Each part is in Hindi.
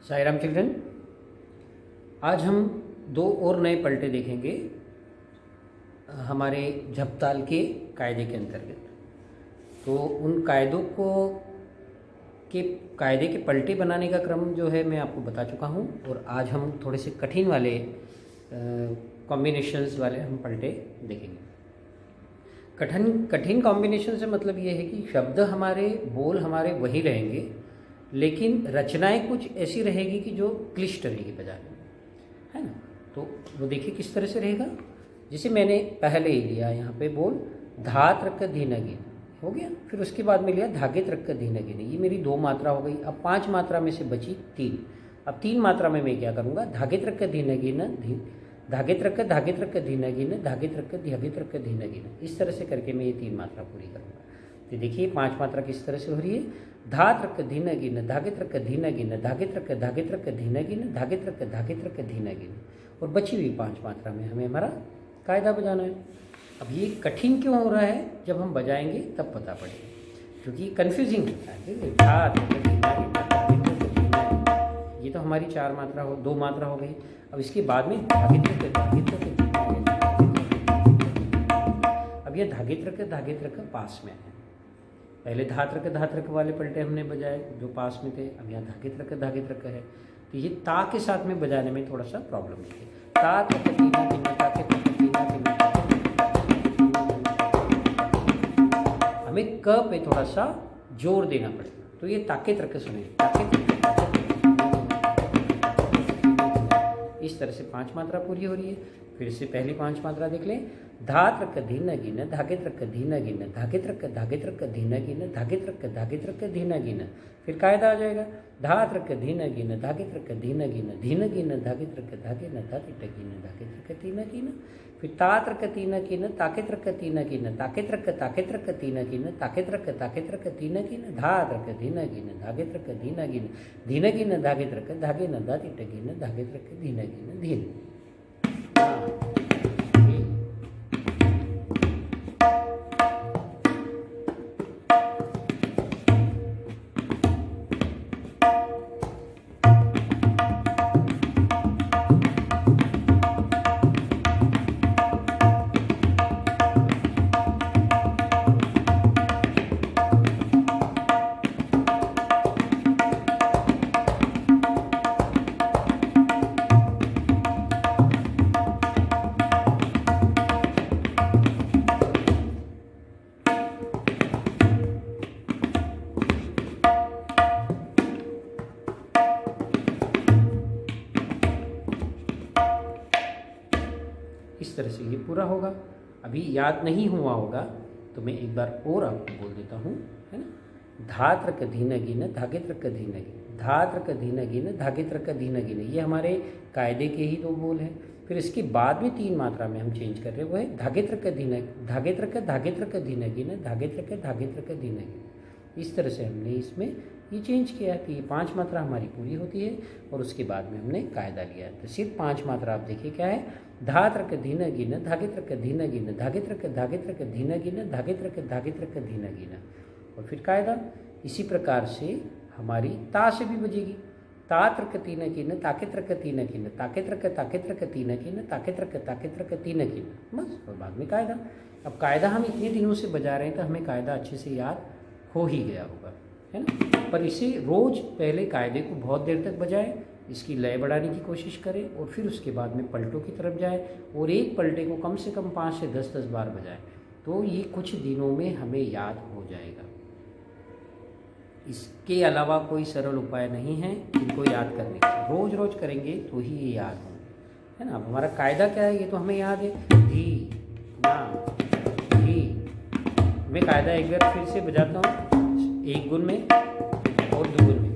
साई राम चिल्ड्रन, आज हम दो और नए पलटे देखेंगे हमारे झपताल के कायदे के अंतर्गत। तो उन कायदे के पलटे बनाने का क्रम जो है मैं आपको बता चुका हूँ, और आज हम थोड़े से कठिन वाले कॉम्बिनेशंस वाले हम पलटे देखेंगे। कठिन कॉम्बिनेशन से मतलब ये है कि शब्द हमारे, बोल हमारे वही रहेंगे, लेकिन रचनाएं कुछ ऐसी रहेगी कि जो क्लिष्ट रहेगी बजाने में, है ना। तो वो देखिए किस तरह से रहेगा। जैसे मैंने पहले ही लिया यहाँ पे बोल धात रख धीनगिन हो गया, फिर उसके बाद में लिया धागे रख धीनगिन, ये मेरी 2 मात्रा हो गई। अब 5 मात्रा में से बची 3। अब 3 मात्रा में मैं क्या करूँगा, धागे रख धीनगिन धागे रख धीनगिन धागे रख धीनगिन, इस तरह से करके मैं ये 3 मात्रा पूरी करूँगा। तो देखिए 5 मात्रा किस तरह से हो रही है, धात रख धीनगिन धागे रख धीनगिन धागे रख धीनगिन धागे रख धीनगिन, और बची हुई 5 मात्रा में हमें हमारा कायदा बजाना है। अब ये कठिन क्यों हो रहा है, जब हम बजाएंगे तब पता पड़ेगा, क्योंकि कन्फ्यूजिंग होता है। धात ये तो हमारी 4 मात्रा 2 मात्रा हो गई। अब इसके बाद में धागे रख, अब ये धागे रख पास में है। पहले धात रख वाले पलटे हमने बजाए जो पास में थे, अब यहाँ धागे रख है। तो ये ता के साथ में बजाने में थोड़ा सा प्रॉब्लम है। ता तक तीना तीना ताके तक तीना तीना, हमें क पे थोड़ा सा जोर देना पड़ेगा। तो ये ताके तक सुने, इस तरह से 5 मात्रा पूरी हो रही है। फिर से पहली 5 मात्रा देख लें। धात रख धीनगिन धागे रख धीनगिन धागे रख धीनगिन धागे रख धीनगिन, फिर कायदा आ जाएगा। धात रख धीनगिन धागे रख धीनगिन धीनगिन धागे रख धागिन रख तीनगिन, फिर तात रख तीनगिन ताके रख तीनगिन ताके रख तीनगिन ताके रख तीनगिन, धात रख धीनगिन धागे रख धीनगिन धीनगिन धागे रख धागिन धागे रख धीनगिन धीन। इस तरह से ये पूरा होगा। अभी याद नहीं हुआ होगा तो मैं एक बार और आपको बोल देता हूँ, है ना। धात रख धीनगिन धागे रख धीनगिन धात रख धीनगिन धागे रख धीनगिन, ये हमारे कायदे के ही 2 बोल हैं। फिर इसके बाद में 3 मात्रा में हम चेंज कर रहे हैं, वो है धागे रख धीनगिन धागे रख धीनगिन। इस तरह से हमने इसमें ये चेंज किया कि ये 5 मात्रा हमारी पूरी होती है, और उसके बाद में हमने कायदा लिया है। तो सिर्फ 5 मात्रा आप देखिए क्या है, धात रख धीनगिन धागे रख धीनगिन धागे रख धीनगिन धागे रख धीनगिन, और फिर कायदा। इसी प्रकार से हमारी ता से भी बजेगी। तात रख तीनगिन ताके रख तीनगिन ताके रख तीनगिन ताके रख तीनगिन, बस, और बाद में कायदा। अब कायदा हम इतने दिनों से बजा रहे हैं तो हमें कायदा अच्छे से याद हो ही गया होगा, है ना। पर इसे रोज़ पहले कायदे को बहुत देर तक बजाएं, इसकी लय बढ़ाने की कोशिश करें, और फिर उसके बाद में पलटों की तरफ जाएं, और एक पलटे को कम से कम 5 से 10 बार बजाएं। तो ये कुछ दिनों में हमें याद हो जाएगा। इसके अलावा कोई सरल उपाय नहीं है इनको याद करने का। रोज़ रोज़ करेंगे तो ही ये याद होंगे, है ना। अब हमारा कायदा क्या है ये तो हमें याद है, धी ना धी। मैं कायदा एक बार फिर से बजाता हूँ, 1 गुण में और 2 गुण में।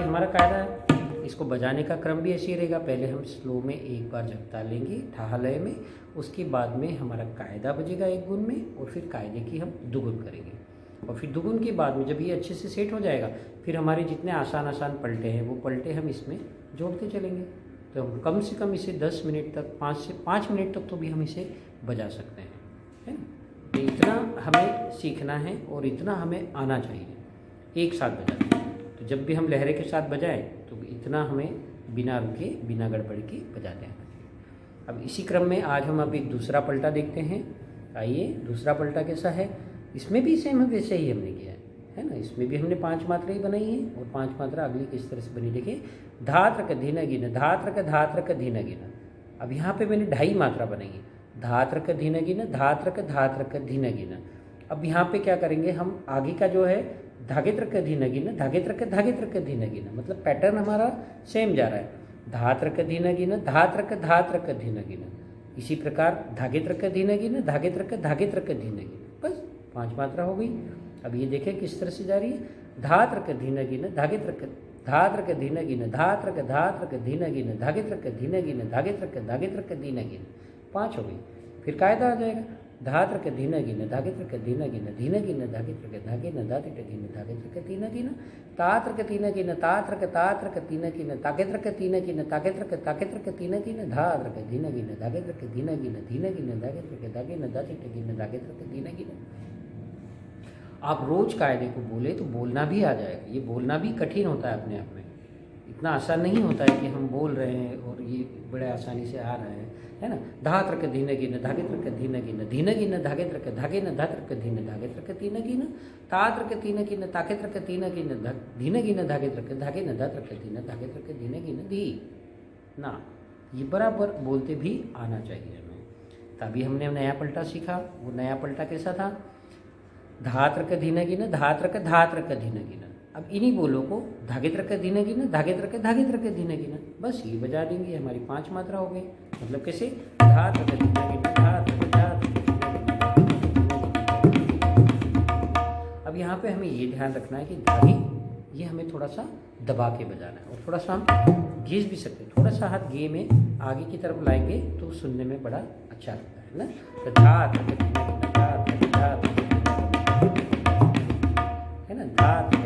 हमारा कायदा है। इसको बजाने का क्रम भी ऐसे ही रहेगा। पहले हम स्लो में एक बार झपटा लेंगे ठा लय में, उसके बाद में हमारा कायदा बजेगा एक गुण में, और फिर कायदे की हम दुगुन करेंगे, और फिर दुगुन के बाद में जब ये अच्छे से सेट हो जाएगा, फिर हमारे जितने आसान आसान पलटे हैं वो पलटे हम इसमें जोड़ते चलेंगे। तो हम कम से कम इसे 10 मिनट तक, 5 से 5 मिनट तक तो भी हम इसे बजा सकते हैं, है ना। तो इतना हमें सीखना है और इतना हमें आना चाहिए एक साथ बजाने। तो जब भी हम लहरे के साथ बजाएं तो इतना हमें बिना रुके बिना गड़बड़ के बजाते आना चाहिए। अब इसी क्रम में आज हम अभी दूसरा पलटा देखते हैं। आइए, दूसरा पलटा कैसा है। इसमें भी सेम वैसे ही हमने किया है ना। इसमें भी हमने 5 मात्रा ही बनाई है, और 5 मात्रा अगली किस तरह से बनी देखिए। धात्र का धीना गिना, धात्र का धीना गिना। अब यहाँ पे मैंने 2.5 मात्रा बनाई है। धात्र का धीना गिना, धात्र का धीना गिना। अब यहाँ पे क्या करेंगे हम, आगे का जो है धागेत्र का धीना गिना, धागेत्र का धीना गिना, मतलब पैटर्न हमारा सेम जा रहा है। धात्र का धीना गिना, धात्र का धीना गिना। इसी प्रकार धागेत्र का धीना गिना, धागेत्र का धीना गिना। बस 5 मात्रा हो गई। अब ये देखें किस तरह से जा रही है। धात्र का धीना गिना, धात्र का धीना गिना, धात्र का धीना गिना, धागेत्र का धीना गिना, धागेत्र का धीना गिना। 5 हो गई। फिर कायदा आ जाएगा। धात्र का धीना गिना, धागेत्र का धीना गिना, धीना गिना, धागेत्र का धागेना, धागेत्र गिना, धागेत्र का धीना गिना, तात्र का धीना गिना, तात्र का धीना गिना, तागेत्र का धीना गिना, तागेत्र का धीना गिना, धात्र का धीना गिना, धागेत्र का धीना गिना, धीना गिना, धागेत्र का धागेना, धागेत्र गिना, धागेत्र का धीना गिना। आप रोज कायदे को बोले तो बोलना भी आ जाएगा। ये बोलना भी कठिन होता है अपने आप में, इतना आसान नहीं होता है कि हम बोल रहे हैं और ये बड़े आसानी से आ रहा है ना। धात्र का धीना गिना, धागेत्र का धीना गिना, धीना गिना, धागेत्र का धागेना, धात्र का धीना, धागेत्र का धीना गिना, तात्र का धीना गिना, ताकेत्र का धीना गिना, धीना गिना, धागेत्र का धागेना, धात्र का धीना, धागेत्र का धीना गिना, धी ना। ये बराबर बोलते भी आना चाहिए हमें। तभी हमने नया पलटा सीखा। वो नया पलटा कैसा था। धात्र का धीना गिना, धात्र का धीना गिना। अब इन्हीं बोलों को धागेत्र का धीना गिना, धागेत्र का धीना गिना, बस ये बजा देंगे। हमारी 5 मात्रा हो गई। मतलब कैसे, धात्र का धीना गिना, धात्र का धीना गिना। अब यहाँ पे हमें ये ध्यान रखना है कि धागे ये हमें थोड़ा सा दबा के बजाना है, और थोड़ा सा हम घिस भी सकते हैं। थोड़ा सा हाथ गे में आगे की तरफ लाएंगे तो सुनने में बड़ा अच्छा लगता है ना। तो धात्र का धीना गिना, धात्र है ना, धात्र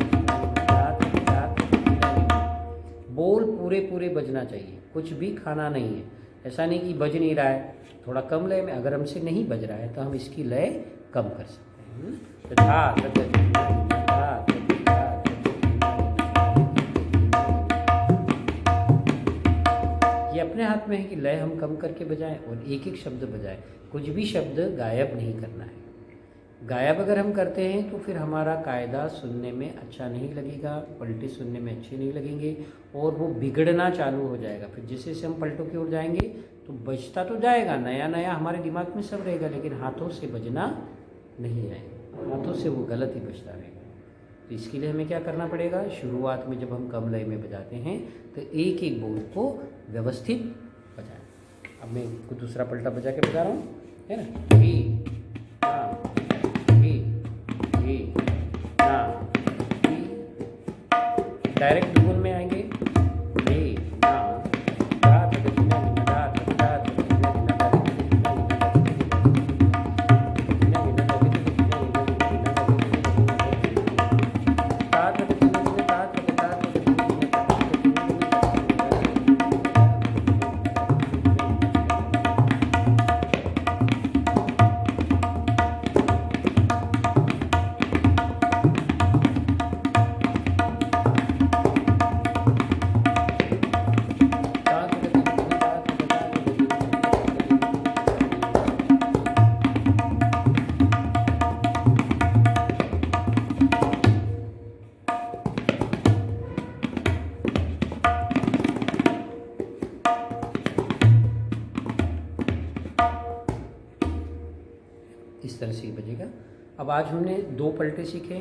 बोल पूरे पूरे बजना चाहिए, कुछ भी खाना नहीं है। ऐसा नहीं कि बज नहीं रहा है, थोड़ा कम लय में। अगर हमसे नहीं बज रहा है तो हम इसकी लय कम कर सकते हैं। तो ये अपने हाथ में है कि लय हम कम करके बजाएं और एक एक शब्द बजाएं। कुछ भी शब्द गायब नहीं करना है। गायब अगर हम करते हैं तो फिर हमारा कायदा सुनने में अच्छा नहीं लगेगा, पलटे सुनने में अच्छे नहीं लगेंगे, और वो बिगड़ना चालू हो जाएगा। फिर जैसे जैसे हम पलटों की ओर जाएंगे तो बजता तो जाएगा, नया नया हमारे दिमाग में सब रहेगा, लेकिन हाथों से बजना नहीं आएगा। हाथों से वो गलत ही बजता रहेगा। तो इसके लिए हमें क्या करना पड़ेगा। शुरुआत में जब हम कम लय में बजाते हैं तो एक एक बोल को व्यवस्थित बजाएं। अब मैं आपको दूसरा पलटा बजा के बजा रहा हूँ, है ना। डायरेक्ट दुगुन में आएंगे। इस तरह से ही बजेगा। अब आज हमने 2 पलटे सीखे।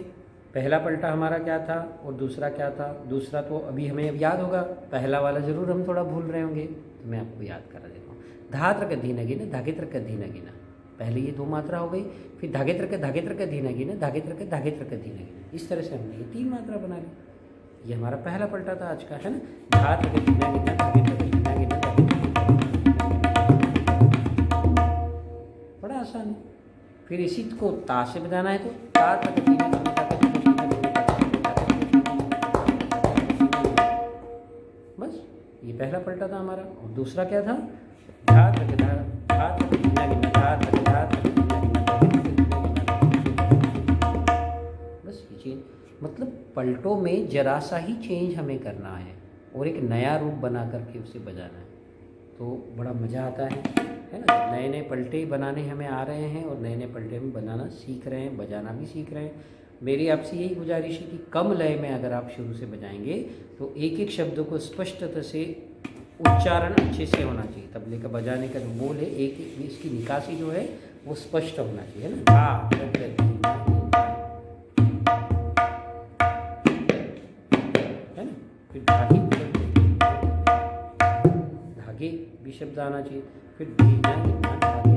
पहला पलटा हमारा क्या था और दूसरा क्या था। दूसरा तो अभी हमें अब याद होगा, पहला वाला ज़रूर हम थोड़ा भूल रहे होंगे, तो मैं आपको याद करा देता हूँ। धात्र का धीना गिना, धागेत्र का धीना गिना। पहले ये 2 मात्रा हो गई, फिर धागेत्र का धीना गिना, धागेत्र का धीना गिना। इस तरह से हमने ये 3 मात्रा बना ली। ये हमारा पहला पलटा था आज का, है ना। धा तक धीना गिनना, धागे तक धीना गिनना, धागे तक बड़ा आसान है। फिर इसी को ता से बजाना है तो ता तक धीना गिनना, ता तक धीना गिनना, बस ये पहला पलटा था हमारा। और दूसरा क्या था, धा तक धीना गिनना, धा तक धीना गिनना, बस ये चीज़। मतलब पलटों में जरा सा ही चेंज हमें करना है और एक नया रूप बना करके उसे बजाना है, तो बड़ा मज़ा आता है ना। नए नए पलटे बनाने हमें आ रहे हैं और नए नए पलटे में बनाना सीख रहे हैं, बजाना भी सीख रहे हैं। मेरी आपसे यही गुजारिश है कि कम लय में अगर आप शुरू से बजाएंगे तो एक एक शब्दों को स्पष्टता से उच्चारण अच्छे से होना चाहिए। तबले का बजाने का जो बोल है, एक एक इसकी निकासी जो है वो स्पष्ट होना चाहिए, है ना। है ना। फिर धागे धागे भी शब्द आना चाहिए। फिर धीना गिनना, धागे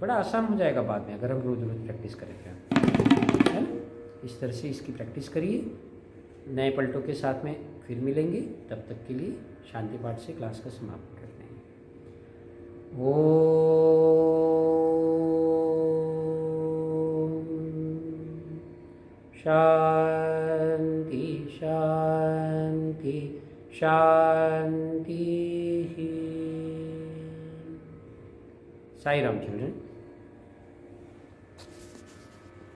बड़ा आसान हो जाएगा बाद में अगर हम रोज रोज प्रैक्टिस करें, है ना। इस तरह से इसकी प्रैक्टिस करिए। नए पलटों के साथ में फिर मिलेंगे, तब तक के लिए शांति पाठ से क्लास का समाप्त करते हैं। ओम शांति शांति शांति। साई राम चिल्ड्रन।